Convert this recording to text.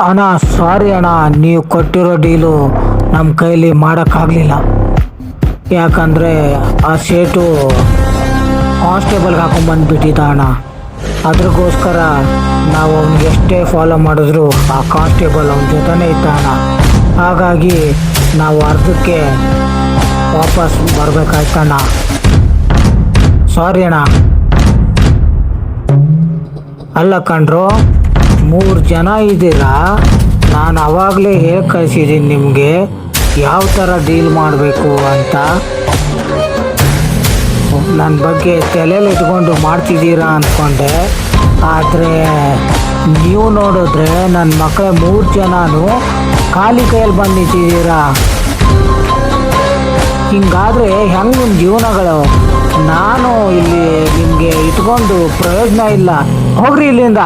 ಅಣ್ಣ ಸಾರಿ ಅಣ್ಣ, ನೀವು ಕೊಟ್ಟಿರೋ ಡೀಲು ನಮ್ಮ ಕೈಲಿ ಮಾಡೋಕ್ಕಾಗಲಿಲ್ಲ. ಯಾಕಂದರೆ ಆ ಸೇಟು ಕಾನ್ಸ್ಟೇಬಲ್ಗೆ ಹಾಕೊಂಡ್ಬಂದುಬಿಟ್ಟಿದ್ದ ಅಣ್ಣ. ಅದ್ರಗೋಸ್ಕರ ನಾವು ಅವ್ನಿಗೆ ಎಷ್ಟೇ ಫಾಲೋ ಮಾಡಿದ್ರು ಆ ಕಾನ್ಸ್ಟೇಬಲ್ ಅವನ ಜೊತೆನೇ ಇದ್ದ ಅಣ್ಣ. ಹಾಗಾಗಿ ನಾವು ಅರ್ಧಕ್ಕೆ ವಾಪಸ್ ಬರಬೇಕಾಯ್ತಣ್ಣ. ಸಾರಿ ಅಣ್ಣ. ಅಲ್ಲ ಕಣ್ರು, 3 ಜನ ಇದ್ದೀರಾ. ನಾನು ಆವಾಗಲೇ ಹೇಳಿ ಕಳಿಸಿದ್ದೀನಿ ನಿಮಗೆ ಯಾವ ಥರ ಡೀಲ್ ಮಾಡಬೇಕು ಅಂತ. ನನ್ನ ಬಗ್ಗೆ ತಲೆಯಲ್ಲಿ ಇಟ್ಕೊಂಡು ಮಾಡ್ತಿದ್ದೀರಾ ಅಂದ್ಕೊಂಡೆ. ಆದರೆ ನೀವು ನೋಡಿದ್ರೆ ನನ್ನ ಮಕ್ಕಳ 3 ಜನನೂ ಖಾಲಿ ಕೈಯಲ್ಲಿ ಬಂದು ನಿಂತಿದ್ದೀರಾ. ಹಿಂಗಾದರೆ ಹೆಂಗೆ ನಿಮ್ಮ ಜೀವನಗಳು? ನಾನು ಇಲ್ಲಿ ನಿಮಗೆ ಇಟ್ಕೊಂಡು ಪ್ರಯೋಜನ ಇಲ್ಲ. ಹೋಗ್ರಿ ಇಲ್ಲಿಂದ.